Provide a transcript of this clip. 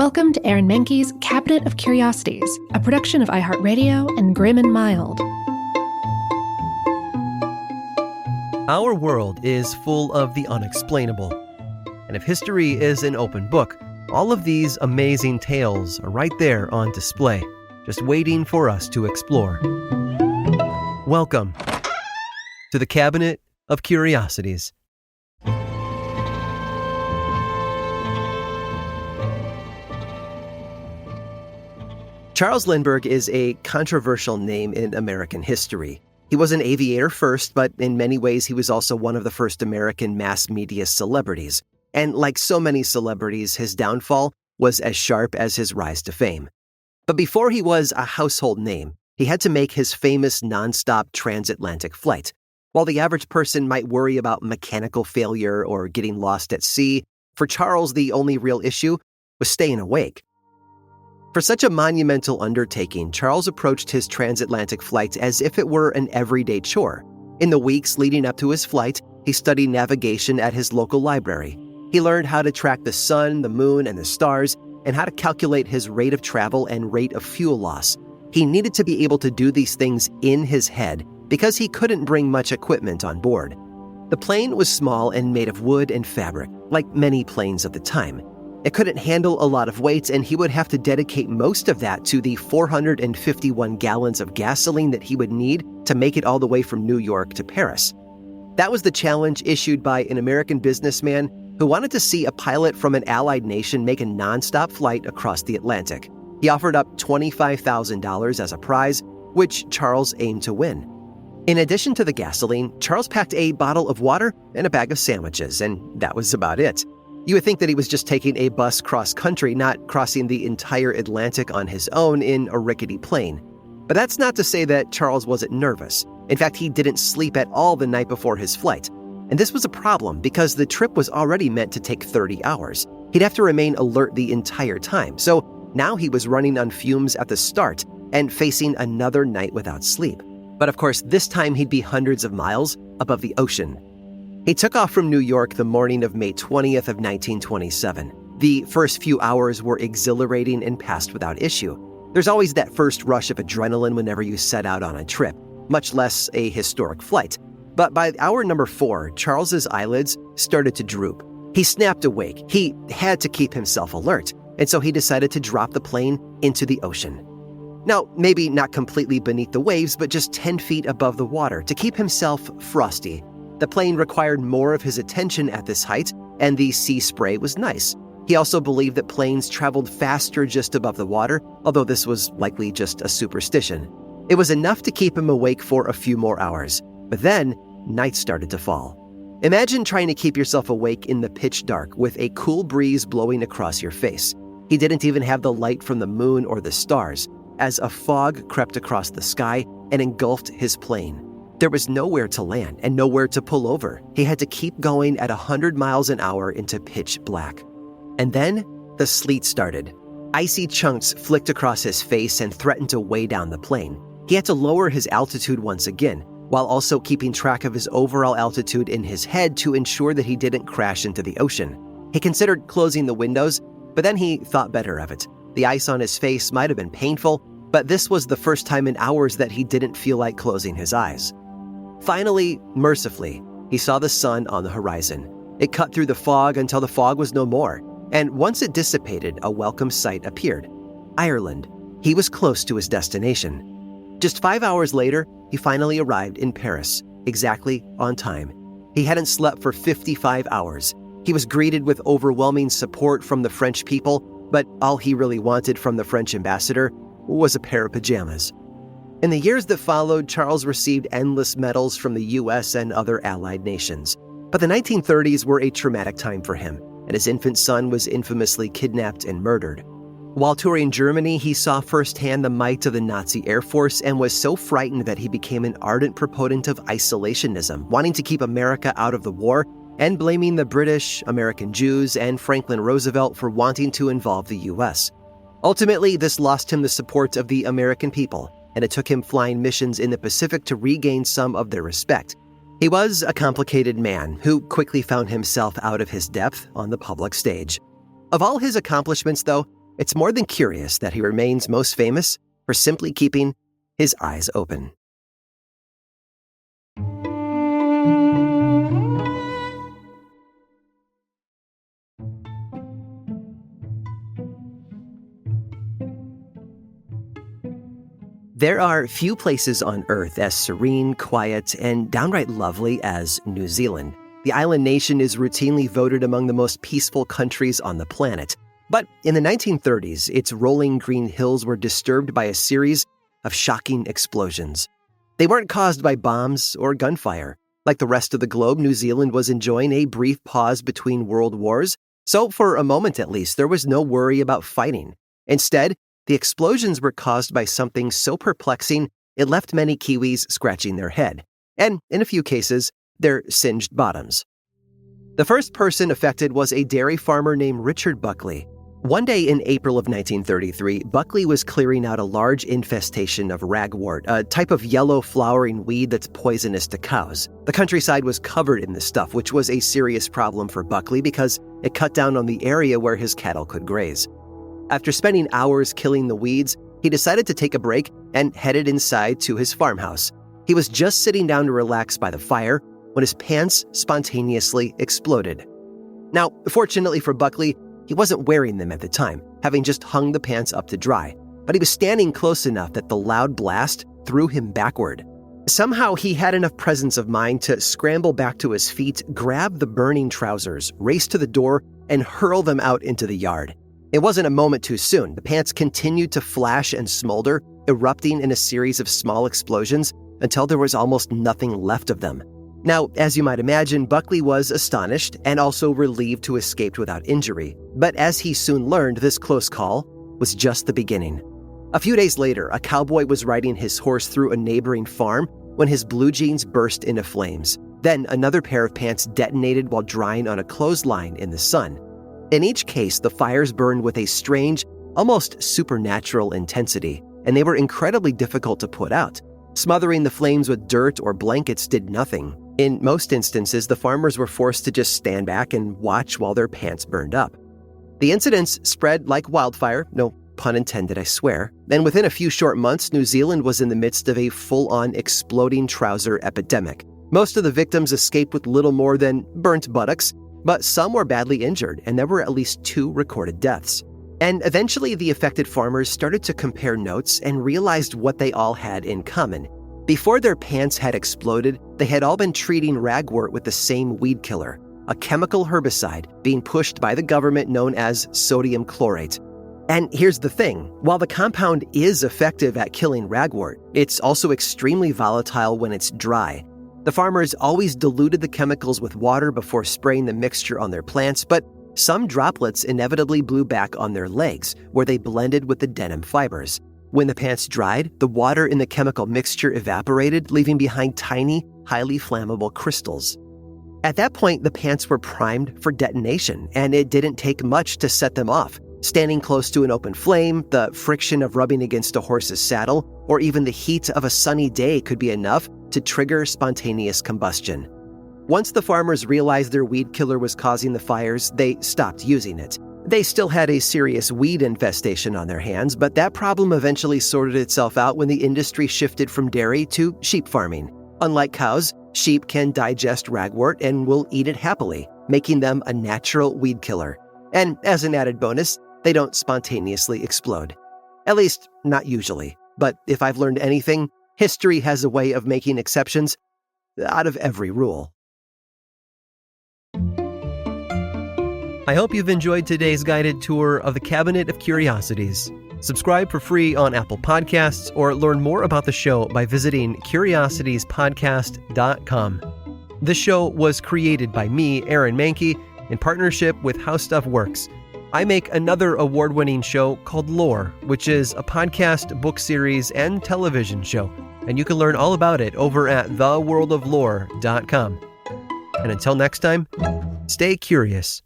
Welcome to Aaron Mahnke's Cabinet of Curiosities, a production of iHeartRadio and Grim and Mild. Our world is full of the unexplainable. And if history is an open book, all of these amazing tales are right there on display, just waiting for us to explore. Welcome to the Cabinet of Curiosities. Charles Lindbergh is a controversial name in American history. He was an aviator first, but in many ways he was also one of the first American mass media celebrities. And like so many celebrities, his downfall was as sharp as his rise to fame. But before he was a household name, he had to make his famous nonstop transatlantic flight. While the average person might worry about mechanical failure or getting lost at sea, for Charles the only real issue was staying awake. For such a monumental undertaking, Charles approached his transatlantic flight as if it were an everyday chore. In the weeks leading up to his flight, he studied navigation at his local library. He learned how to track the sun, the moon, and the stars, and how to calculate his rate of travel and rate of fuel loss. He needed to be able to do these things in his head because he couldn't bring much equipment on board. The plane was small and made of wood and fabric, like many planes of the time. It couldn't handle a lot of weight, and he would have to dedicate most of that to the 451 gallons of gasoline that he would need to make it all the way from New York to Paris. That was the challenge issued by an American businessman who wanted to see a pilot from an allied nation make a nonstop flight across the Atlantic. He offered up $25,000 as a prize, which Charles aimed to win. In addition to the gasoline, Charles packed a bottle of water and a bag of sandwiches, and that was about it. You would think that he was just taking a bus cross-country, not crossing the entire Atlantic on his own in a rickety plane. But that's not to say that Charles wasn't nervous. In fact, he didn't sleep at all the night before his flight. And this was a problem because the trip was already meant to take 30 hours. He'd have to remain alert the entire time. So now he was running on fumes at the start and facing another night without sleep. But of course, this time he'd be hundreds of miles above the ocean. He took off from New York the morning of May 20th of 1927. The first few hours were exhilarating and passed without issue. There's always that first rush of adrenaline whenever you set out on a trip, much less a historic flight. But by hour number 4, Charles's eyelids started to droop. He snapped awake. He had to keep himself alert, and so he decided to drop the plane into the ocean. Now, maybe not completely beneath the waves, but just 10 feet above the water to keep himself frosty. The plane required more of his attention at this height, and the sea spray was nice. He also believed that planes traveled faster just above the water, although this was likely just a superstition. It was enough to keep him awake for a few more hours, but then night started to fall. Imagine trying to keep yourself awake in the pitch dark with a cool breeze blowing across your face. He didn't even have the light from the moon or the stars, as a fog crept across the sky and engulfed his plane. There was nowhere to land and nowhere to pull over. He had to keep going at 100 miles an hour into pitch black. And then the sleet started. Icy chunks flicked across his face and threatened to weigh down the plane. He had to lower his altitude once again, while also keeping track of his overall altitude in his head to ensure that he didn't crash into the ocean. He considered closing the windows, but then he thought better of it. The ice on his face might have been painful, but this was the first time in hours that he didn't feel like closing his eyes. Finally, mercifully, he saw the sun on the horizon. It cut through the fog until the fog was no more, and once it dissipated, a welcome sight appeared. Ireland. He was close to his destination. Just 5 hours later, he finally arrived in Paris, exactly on time. He hadn't slept for 55 hours. He was greeted with overwhelming support from the French people, but all he really wanted from the French ambassador was a pair of pajamas. In the years that followed, Charles received endless medals from the U.S. and other allied nations. But the 1930s were a traumatic time for him, and his infant son was infamously kidnapped and murdered. While touring Germany, he saw firsthand the might of the Nazi Air Force and was so frightened that he became an ardent proponent of isolationism, wanting to keep America out of the war and blaming the British, American Jews, and Franklin Roosevelt for wanting to involve the U.S. Ultimately, this lost him the support of the American people, and it took him flying missions in the Pacific to regain some of their respect. He was a complicated man who quickly found himself out of his depth on the public stage. Of all his accomplishments, though, it's more than curious that he remains most famous for simply keeping his eyes open. There are few places on Earth as serene, quiet, and downright lovely as New Zealand. The island nation is routinely voted among the most peaceful countries on the planet. But in the 1930s, its rolling green hills were disturbed by a series of shocking explosions. They weren't caused by bombs or gunfire. Like the rest of the globe, New Zealand was enjoying a brief pause between world wars, so for a moment at least, there was no worry about fighting. Instead, the explosions were caused by something so perplexing it left many Kiwis scratching their head, and in a few cases, their singed bottoms. The first person affected was a dairy farmer named Richard Buckley. One day in April of 1933, Buckley was clearing out a large infestation of ragwort, a type of yellow flowering weed that's poisonous to cows. The countryside was covered in this stuff, which was a serious problem for Buckley because it cut down on the area where his cattle could graze. After spending hours killing the weeds, he decided to take a break and headed inside to his farmhouse. He was just sitting down to relax by the fire when his pants spontaneously exploded. Now, fortunately for Buckley, he wasn't wearing them at the time, having just hung the pants up to dry, but he was standing close enough that the loud blast threw him backward. Somehow he had enough presence of mind to scramble back to his feet, grab the burning trousers, race to the door, and hurl them out into the yard. It wasn't a moment too soon. The pants continued to flash and smolder, erupting in a series of small explosions until there was almost nothing left of them. Now, as you might imagine, Buckley was astonished and also relieved to escape without injury. But as he soon learned, this close call was just the beginning. A few days later, a cowboy was riding his horse through a neighboring farm when his blue jeans burst into flames. Then another pair of pants detonated while drying on a clothesline in the sun. In each case, the fires burned with a strange, almost supernatural intensity, and they were incredibly difficult to put out. Smothering the flames with dirt or blankets did nothing. In most instances, the farmers were forced to just stand back and watch while their pants burned up. The incidents spread like wildfire, no pun intended, I swear, and within a few short months, New Zealand was in the midst of a full-on exploding trouser epidemic. Most of the victims escaped with little more than burnt buttocks, but some were badly injured, and there were at least 2 recorded deaths. And eventually, the affected farmers started to compare notes and realized what they all had in common. Before their pants had exploded, they had all been treating ragwort with the same weed killer, a chemical herbicide being pushed by the government known as sodium chlorate. And here's the thing, while the compound is effective at killing ragwort, it's also extremely volatile when it's dry. The farmers always diluted the chemicals with water before spraying the mixture on their plants, but some droplets inevitably blew back on their legs, where they blended with the denim fibers. When the pants dried, the water in the chemical mixture evaporated, leaving behind tiny, highly flammable crystals. At that point, the pants were primed for detonation, and it didn't take much to set them off. Standing close to an open flame, the friction of rubbing against a horse's saddle, or even the heat of a sunny day could be enough to trigger spontaneous combustion. Once the farmers realized their weed killer was causing the fires, they stopped using it. They still had a serious weed infestation on their hands, but that problem eventually sorted itself out when the industry shifted from dairy to sheep farming. Unlike cows, sheep can digest ragwort and will eat it happily, making them a natural weed killer. And as an added bonus, they don't spontaneously explode. At least, not usually. But if I've learned anything, history has a way of making exceptions out of every rule. I hope you've enjoyed today's guided tour of the Cabinet of Curiosities. Subscribe for free on Apple Podcasts or learn more about the show by visiting curiositiespodcast.com. This show was created by me, Aaron Mahnke, in partnership with How Stuff Works. I make another award-winning show called Lore, which is a podcast, book series, and television show, and you can learn all about it over at theworldoflore.com. And until next time, stay curious.